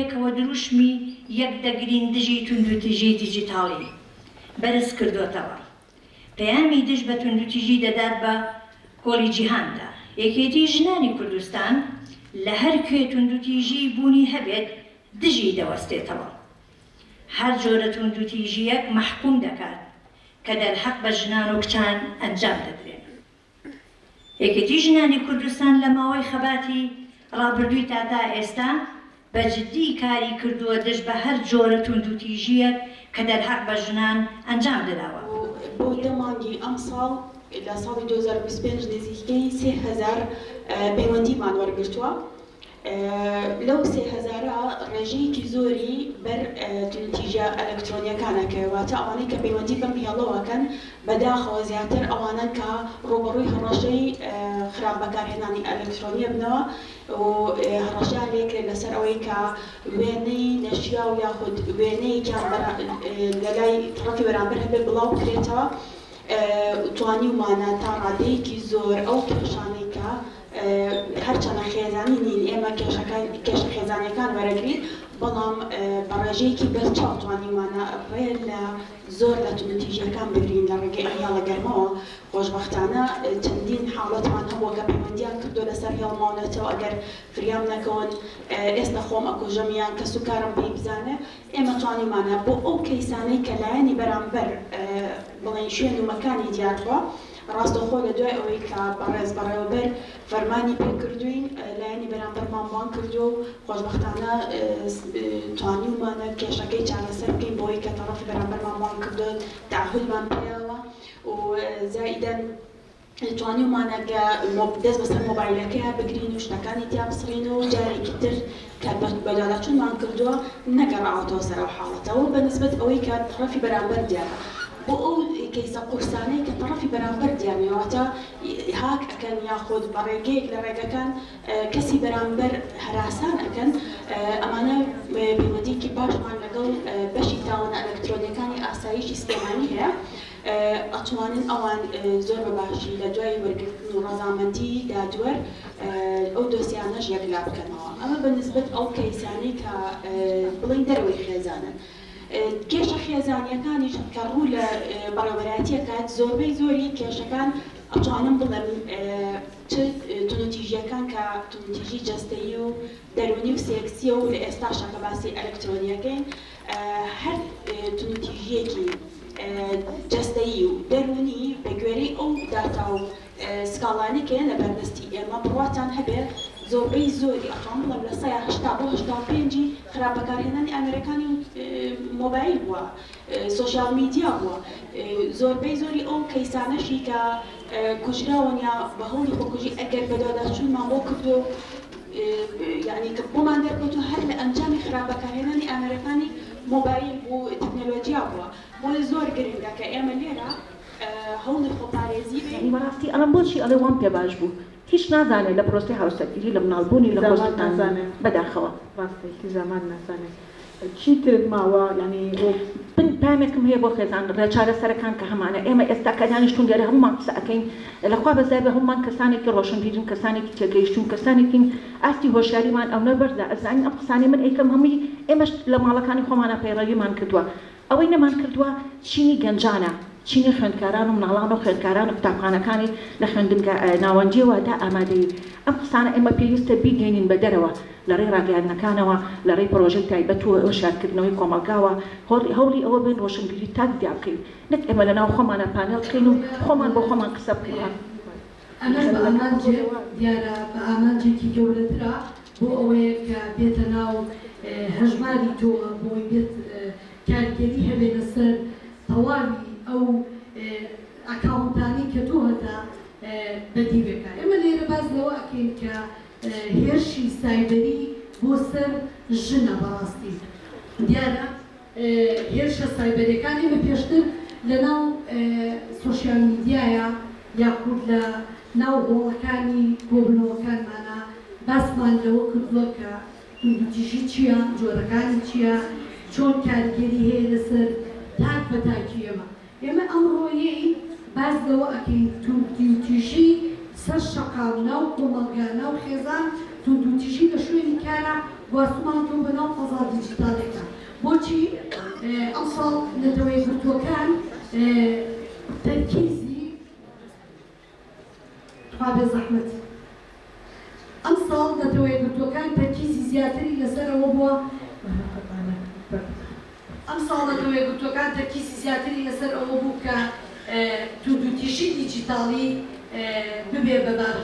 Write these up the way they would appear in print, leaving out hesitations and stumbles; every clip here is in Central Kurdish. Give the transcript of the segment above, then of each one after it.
ڕێگەیەکەوە دروشمی یەک دەگرین دژی توندوتیژی دیجیتاڵی بەرز کردوتەوە. پەیامی دژ بە توندوتیژی دەدات بە کۆڵی جیهاندا. یەکێتی ژنانی کوردستان لە هەر کوێ توندوتیژی بوونی هەبێت دژی دەوەستێتەوە. هەر جۆرە توندوتیژیەک مەحکوم دەکات کە دەرحەق بە ژنان و کچان ئەنجام دەدرێن. یەکێتی ژنانی کوردستان لە ماوەی خەباتی ڕابردووی تاتا ئێستا بەجددی کاری کردووە دژ بە هەر جۆرە توندوتیژیەک کە دەرحەق بە ژنان ئەنجام دەداوە. بۆ دەمانگی ئەم ساڵ لە ساڵی 2025 نزیکەی 3000 پەیوەندیمان وەرگرتووە. لەو 3000 ڕێژەیەکی زۆری بەر توندوتیژە ئەلەکترۆنیەکانەکە، واتە ئەوانەی کە پەیوەندی بەم هێڵەوەکەن بەداخەوە زیاتر ئەوانن کە ڕۆبەڕووی هەڕەشەی خراپ بەکارهێنانی ئەلەکترۆنیە بنەوە و هەڕەشیان لێکرێت لەسەر ئەوەی کە وێنەی نەشیا و یاخود وێنەیەکیان لە لای تەڕەفی بەرامبەر هەبێت بڵاو بکرێتەوە. توانی ومانە تا ڕادەیەکی زۆر ئەو کێشانەی کە هەرچەنە خێزانی نین ئێمە کێشە خێزانیەکان وەرەگرین، بەڵام بە ڕێژەیەکی بەرچاو توانیمانە ڕێ لە زۆر لە توندوتیژیەکان بگرین لە ڕێگەی ئەهێڵە گەرمەوە. خۆشبەختانە چەندین حاڵەتمان هەبووە کە پەیوەندیان کردو لەسەر هێڵماونەتەوە ئەگەر فریام نەکەون ئێستا خۆم ئەکوژەمیان کە سوکارم پێی بزانێ. ئێمە توانیمانە بۆ ئەو کەیسانەی کە لایەنی بەرامبەر بڵێن شوێن و مەکانی دیاربووە، ڕاستەخۆ لە دوای ئەوەی کە بەڕێز بەڕێوەبەر فەرمانی پێکردوین لایەنی بەرامبەرمان وان کردو و خۆشبەختانە توانیمانە کێشەکەی چارەسەر بکەین بۆی کە تەڕەفی بەرامبەرمان وان کردو تعهودمان پێیەوە و زائیدەن توانیمانە دەست بەسەر مۆبایلەکەیە بگرین و شتەکانی تیا بسڕین و جارێکی تر کە بەداڵەچوونمان کردووە نەگەڕاوەتەوە سەر ئەو حاڵەتەوە بەنسبەت ئەوەی کە تەڕەفی بەرامبەر دیارە. بۆ ئەو کەیسە قورسانەی کە تەڕەفی بەرامبەر دیارنەوەتە هاک ئەکەن یاخود بە ڕێگەیەک لە ڕێگەکان کەسی بەرامبەر هەراسان ئەکەن، ئەمانە پەیوەندیکی باشمان لەگەڵ بەشی تاوانە ئەلەکترۆنیەکانی ئاسایشی سلێمانی هەیە. ئەتوانن ئەوان زۆر بەباشی لە دوای وەرگرتن و ڕەزامەندی دادوەر ئەو دۆسیانەش یەکلا بکەنەوە. ئەمە بەنسبەت ئەو کەیسانەی کە بڵین دەرەوەی خێزانن. کێشە خێزانیەکانیش کە ڕوو لە بەڕێوەبەرایەتیە کات زۆربەی زۆری کێشەکان ئەتوانم بڵێم توندوتیژیەکان کە توندوتیژی جەستەیی و دەرونی و سێکسیە و لە ئێستاشە کە باسی ئەلەکترۆنیەکەین، هەر توندوتیژیەکی جەستەیی و دەرونی بە گوێرەی ئەو داتا و سکاڵانی کە لە بەردەستی ئێمە بڕواتان هەبێت زۆربەی زۆری ئەتوان بڵێم لە 80 بۆ 85 خراپ بەکارهێنانی ئەمریکانی مۆبایل بووە، سۆشیال میدیا بووە. زۆربەی زۆری ئەو کەیسانەشی کە کوژراوەن یا بە هەوڵی خۆکوژی ئەگەر بەداداچوونمان بۆ کردو یعنی کە بۆمان دەرکەوتو هەر لە ئەنجامی خراپ بەکارهێنانی ئەمریکانی مۆبایل بوو تەکنۆلۆژیا بووە. بۆ زۆر گرنگە کە ئێمە لێرە هەوڵی خۆپارێزی بێت. بەڕاستی ئەڵم بۆچی ئەڵێ وام پێ باش بوو، هیچ نازانێت لە پرۆسی هاوسەرگیری لە مناڵبوونی لە خۆشتان بەداخەوە ڕاستێکی زەمان نازانێت چی ترت ماوە، یعنی پامێکم هەیە بۆ خێزان ڕێ چارەسەرەکان کە هەمانە ئێمە ئێستا کە دانیشتون لێرە هەمومان قسە ئەەکەین لەخوا بەزای بە هەمومان کەسانێکی ڕۆشنبیرن، کەسانێکی تێگەیشتون، کەسانێکی ئاستی هۆشیاریمان ئەو نەبەردا ئەزانین ئەم قسانەی من ئەیکەم هەمووی ئێمەش لە ماڵەکانی خۆمانە پەیڕەویمان کردووە. ئەوەی نەمان کردووە چینی گەنجانە، چینی خوێندکاران و مناڵان و خوێندکاران و قوتابخانەکانی لە خوێندنگە ناوەندیەوە تا ئامادەی ئەم قسانە ئێمە پێویستە بیگەینین بە دەرەوە لە ڕێی ڕاگەیاندنەکانەوە، لە ڕێی پرۆژەی تایبەت و هۆشیارکردنەوەی کۆمەلگاوە هەوڵی ئەوە بین ڕۆشنبیری تاک دیا بکەین، نەک ئێمە لەناو خۆمانە پانێڵ بکەین و خۆمان بۆ خۆمان قسە بکەین. ئەمەش بە ئامانجێ دیارە بە ئامانجێکی گەورەترە بۆ ئەوەیە کە بێتە ناو هەژماری تۆوە بۆی بێت کارگەری هەبێ لەسەر تەواوی ئەو ئەکاونتانی کە تۆ هەتا بەدی بێکە. ئێمە لێرە باز لەوە ئەکەین کە هێرشی سایبەری بۆ سەر ژنە بەڕاستی دیارە هێرشە سایبەریەکان ئێمە پێشتر لە ناو سۆشیال میدیایە یاخود لە ناو هۆڵەکانی کۆبنەوەکانمانە باسمان لەوە کردووە کە توندوتیژی چییە، جۆرەکانی چییە، چۆن کارگەری هەیە لەسەر تاک بە تاکی ئێمە. ئێمە ئەمڕۆیەی باز لەوە ئەکەین توندوتیژی سەر شەقام ناو کۆمەلگا ناو خێزان توندوتیژی لە شوێنی کارە گواستمانتون بەناو فەزا دیجیتالێکە بۆچی ئەم ساڵ لە دەوای گرتووەکان تەرکیزی خوا بێ زەحمەت ئەم ساڵ لە دەوای گرتووەکان تەرکیزی زیاتری لەسەرەوە بووە ئەم ساڵ لە دەوای گرتووەکان تەرکیزی زیاتری لەسەرەوە بوو کە توندوتیژی دیجیتاڵی ببێ بەبار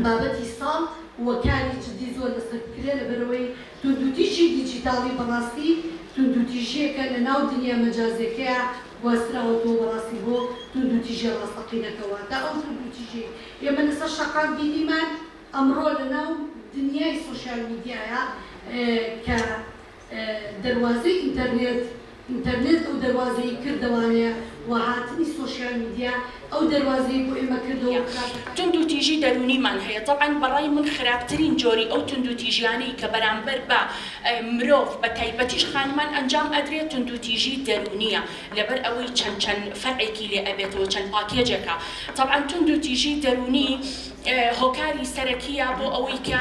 بابەتی ساڵ وەکانی جدی زۆر لەسەر بکرێ لەبەرەوەی توندوتیژی دیجیتاڵی بەڕاستی توندوتیژیەکە لە ناو دنیا مەجازیەکەیە گواستراوەتەوە بەڕاستی بۆ توندوتیژی ڕاستەقینەکەواتە ئەو توندوتیژی ئێمە لەسەر شەقام بینیمان ئەمڕۆ لە ناو دنیای سۆشیال میدیایە کە دەواازەی ئینتەرنێت ئەو دەواازەی کردوانەیە و هاتنی سۆشیال میدیا ئەو دەواازەی بۆ ئێمە کردەوە توندوتیژی دەرونیمان هەیە طبعاً بەڕای من خراپترین جۆری ئەو توندوتیژیانەی کە بەرامبەر بە مرۆڤ بە تایبەتیش خانمان ئەنجام ئەدرێت توندوتیژی دەرونیە لەبەر ئەوەی چەند فەرعێکی لێ ئەبێتەوە چەند پاکێجێکە طبعاً توندوتیژی دەرونی هۆکاری سەرەکیە بۆ ئەوەی کە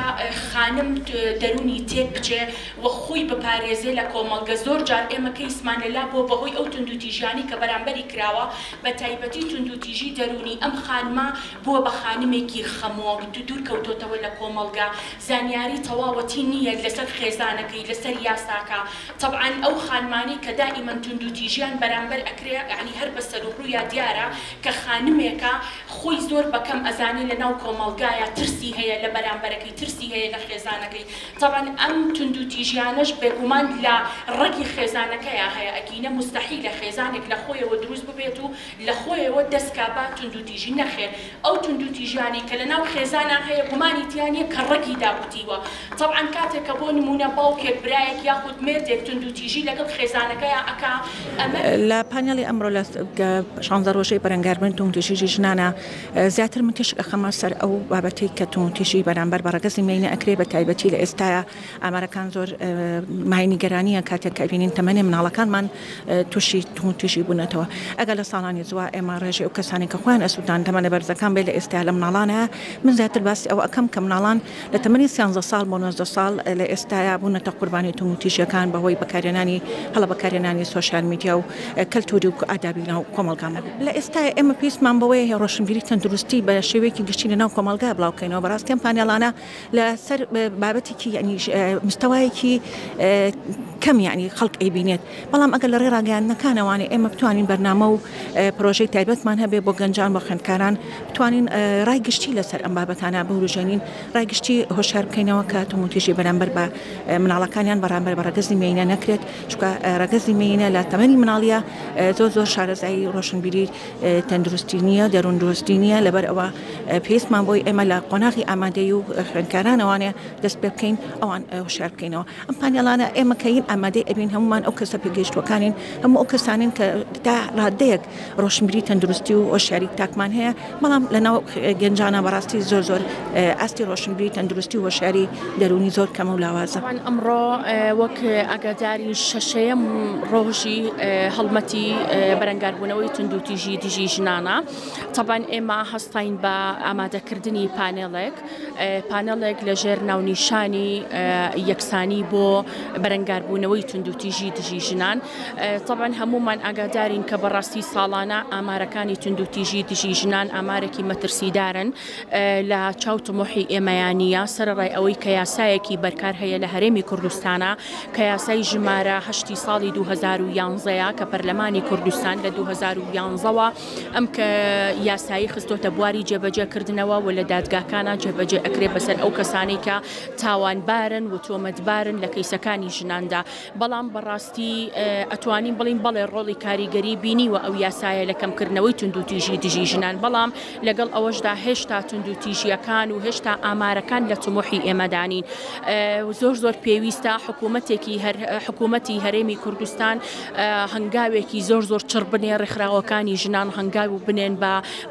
خانم دەرونی تێک بچێ و خۆی بپارێزێ لە کۆمەڵگە زۆر جار ئێمە کەیسمان لەلا بۆ بەهۆی ئەو توندوتیژیانی کە بەرامبەری کراوە بە تایبەتی توندوتیژی دەرونی ئەم خانمە بووە بە خانمێکی خەمۆ دوور کەوتۆتەوە لە کۆمەڵگە زانیاری تەواوەتی نییە لەسەر خێزانەکەی لەسەر یاساکە طبعاً ئەو خانمانی کە دائیمەن توندوتیژیان بەرامبەر ئەکرێ یعنی هەر بە سەرروڕوویا دیارە کە خانمێکە خۆی زۆر بەکەم ئەزانێ لە ناو کۆمەڵگایە ترسی هەیە لە بەرامبەرەکەی ترسی هەیە لە خێزانەکەی طبعاً ئەم توندوتیژیانەش بێگومان لە ڕەگی خێزانەکەیە هەیە ئەگینە مستحیل لە خێزانێک لە خۆیەوە دروست ببێت و لە خۆیەوە دەستکابا توندوتیژی نەخێت ئەو توندوتیژیانی کە لە ناو خێزانە هەیە گومانی تیانە کە ڕەگی داوتیوە طبعاً کاتێک کە بۆ نمونە باوکێک برایەک یاخود مێردێک توندوتیژی لەگەڵ خێزانەکەیە ئەکا لە پانێڵی ئەمڕۆ لە 16 ڕۆژەی بەرەنگاربوون توندوتیژی ژنانە زیاتر من تشک ئەخەمە سەر ئەو بابەتی کە توندوتیژی بەرامبەر بە ڕەگەزی مێینە ئەکرێ بە تایبەتی لە ئێستاە ئامارەکان زۆر ماینیگەرانیە کاتێک کە بینین تەمەنی مناڵەکانمان تووشی توندوتیژی بوونەتەوە ئەگەر لە ساڵانی زووە ئێمە ڕێژەی ئەو کەسانی کە خۆیان ئەسوودان تەمەنە بەرزەکان بێ لە ئێستا لە مناڵانە من زیاتر باسی ئەو ئەەکەم کە مناڵان لە تەمەنی 13 ساڵ بۆ 19 ساڵ لە ئێستاە بوونەتە قوربانی توندوتیژیەکان بەهۆی بەکارهێنانی هەڵە بەکارهێنانی سۆشیال میدیا و کەلتوری و ئادابی ناو کۆمەڵگامە لە ئێستا ئێمە پێویستمان بەوەیە ڕۆشنبیری تەندروستی بە شێوەیەکی گشتی لە ناو کۆمەڵگا بڵاوکەینەوە بەڕاستیان پانێڵانە لەسەر بابەتێکی ینی مستەوایەکی کەم یعنی خەڵک ئەیبینێت بەڵام ئەگەر لە ڕێ ڕاگەیاندنەکانەوانێ ئێمە بتوانین بەرنامە و پرۆژەی تایبەتمان هەبێ بۆ گەنجان بۆ خوێندکاران بتوانین ڕایگشتی لەسەر ئەم بابەتانە بوروژێنین ڕایگشتی هۆشار بکەینەوە کە توندوتیژی بەرامبەر بە مناڵەکانیان بەرامبەر بە ڕەگەزی مێینە نەکرێت چونکە ڕەگەزی مێینە لە تەمەنی مناڵیە زۆر شارەزایی ڕۆشنبیری تەندروستی نییە دەروون دروستی نییە لەبەر ئەوە پێویستمان بۆی ئێمە لە قۆناغی ئامادەی و خوێندکارانەوانێ دەست پێ بکەین ئەوان هۆشار بکەینەوە ئەم پانێڵانە ئێمە کەین ئامادەی ئەبین هەمومان ئەو کەسە پێگەیشتوەکانین هەموو ئەو کەسانین کە تا ڕادەیەک ڕۆشنبیری تەندروستی و هۆشیاری تاکمان هەیە بەڵام لەناو گەنجانە بەڕاستی زۆر ئاستی ڕۆشنبیری تەندروستی و هۆشیاری دەرونی زۆر کەمە و لاوازە ئەمڕۆ وەک ئاگاداری شەشەیەم ڕۆژی هەڵمەتی بەرەنگاربوونەوەی توندوتیژی دژی ژنانە طبعاً ئێمە هەستین بە ئامادەکردنی پانێڵێک لەژێر ناونیشانی یەکسانی بۆ بەرەنگاربوونەوەی توندوتیژی دژی ژنان طبعاً هەمومان ئاگادارین کە بەڕاستی ساڵانە ئامارەکانی توندوتیژی دژی ژنان ئامارێکی مەترسیدارن لە چاوتمۆحی ئێمەیانە سەرڕای ئەوەی کە یاسایەکی بەرکار هەیە لە هەرێمی کوردستانە کە یاسای ژمارە 8 ساڵی 2011 کە پەرلەمانی کوردستان لە 2011ەوە ئەم کە یاسایی خستۆتە بواری جێبەجێکردنەوە و لە دادگاکانە جێبەجێ ئەکرێ بەسەر ئەو کەسانی کە تاوانبارن و تۆمەتبارن لە کەیسەکانی ژناندا بەڵام بەڕاستی ئەتوانین بڵین بەڵێ ڕۆڵی کاریگەری بینیوە ئەو یاسایە لە کەمکردنەوەی توندوتیژی دژی ژنان بەڵام لەگەڵ ئەوەشدا هێشتا توندوتیژیەکان و هێشتا ئامارەکان لە تموحی ئێمەدانین زۆر پێویستە حکوومەتی هەرێمی کوردستان هەنگاوێکی زۆر چڕ بنێ ڕێکخراوەکانی ژنان هەنگاو بنێن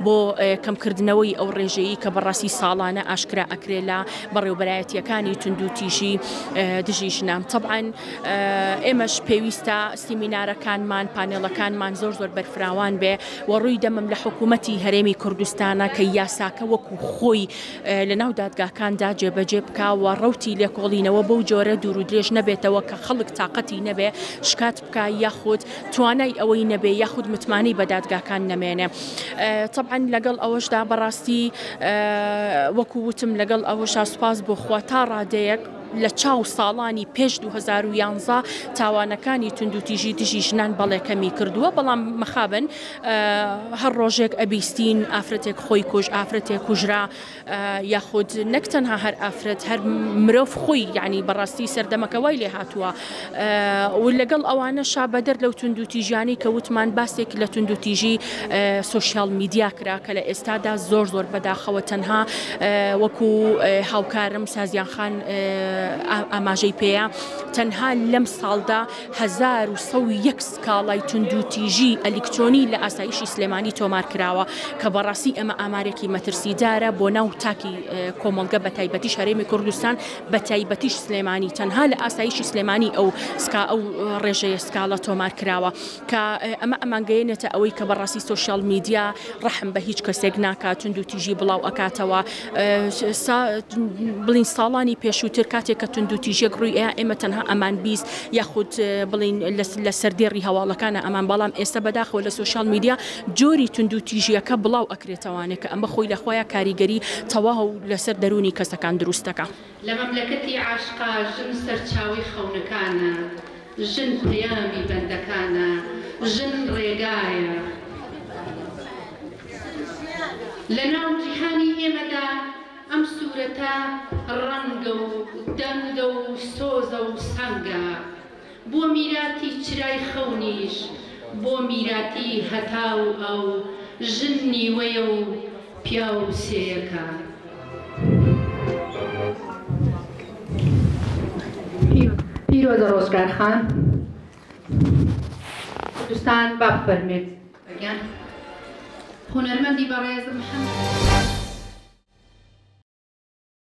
بۆ کەمکردنەوەی ئەو ڕێژەیە کە بەڕاستی ساڵانە ئاشکرا ئەکرێت لە بەڕێوەبەرایەتیەکانی تونند و تیژی دژی ژنان. طبعاً ئێمەش پێویستە سیمینارەکانمان پانێڵەکانمان زۆر بەرفراوان بێ و ڕووی دەمەم لە حکوومەتی هەرێمی کوردستانە کە یاساکە وەکو خۆی لە ناو دادگاکاندا جێبەجێ بکە و ڕەوتی لێکۆڵینەوە بەو جۆرە دوور و درێژ نەبێتەوە کە خەڵک تااقەتی نەبێ شکات بکە یاخود توانای ئەوەی نەبێ یاخود متمانی بە دادگاکان نەمێنێ. طبعاً لەگەڵ ئەوەشدا بەڕاستی وەکو وتم لەگەڵ ئەوەشا سوپاس بۆ خوا تا ڕادەیەک لە چاو ساڵانی پێش 2011 تاوانەکانی تونند و تیژی دژی ژنان بەڵێکەمی کردووە، بەڵام مەخابن هەر ڕۆژێک ئەبیستین ئافرەتێک خۆی کوژ ئافرەتێک کوژرا یاخود نەک تەنها هەر ئافرەت هەر مرۆڤ خۆی یعنی بەڕاستی سەردەمەکەوای لێ هاتووە و لەگەڵ ئەوانە شابەدەر لەو تونند و تیژیانی کە وتمان باسێک لە تونند و تیژی سوشیال میدیا کرا کە لە ئێستادا زۆر بەداخەوە تەنها وەکو هاوکارم سازیان خان ئاماژەی پێەیە تەنها لەم ساڵدا 1101 سکاڵای تونند و تیژی ئەلکترۆنی لە ئاسایشی سلێمانی تۆمار کراوە کە بەڕاستی ئەمە ئامارێکی مەترسیدارە بۆ ناو تاکی کۆمەڵگە بە تایبەتیش هەرێمی کوردستان بە تایبەتیش سلێمانی تەنها لە ئاسایشی سلێمانی ئەو ڕێژەیە سکاڵە تۆمار کراوە کە ئەمە ئەمانگەیەنێتە ئەوەی کە بەڕاستی سوشیال میدیا ڕەحم بە هیچ کەسێک ناکات تونند و تیژی بڵاو ئەکاتەوە. بڵین ساڵانی پێشووتر کاتێک کە تونند و تیژێک ڕووی ئێمە تەنها ئەمان بیست یاخود بڵین لە سەردێڕی هەواڵەکانە ئەمان، بەڵام ئێستا بەداخەوە لە سوشیال میدیا جۆری تونند و تیژیەکە بڵاو ئەکرێتەوانێت کە ئەمە خۆی لەخۆیە کاریگەری تەواو لەسەر دەرونی کەسەکان دروستەکە. لە مەملەکەتی عاشقا ژن سەرچاوی خەونەکانە، ژن پەیامی بەندەکانە، ژن ڕێگایە. لە ناو جیهانی ئێمەدا ئەم سوورەتە ڕەنگە و دەنگە و سۆزە و سەنگە، بۆ میراتی چرای خەونیش، بۆ میراتی هەتاو ئەو ژن نیوەیە و پیا و سێیەکە. پیرۆزە ڕۆژگارخان کوردستان با بفەرمێت. هونەرمەندی بەڕێز محەممەد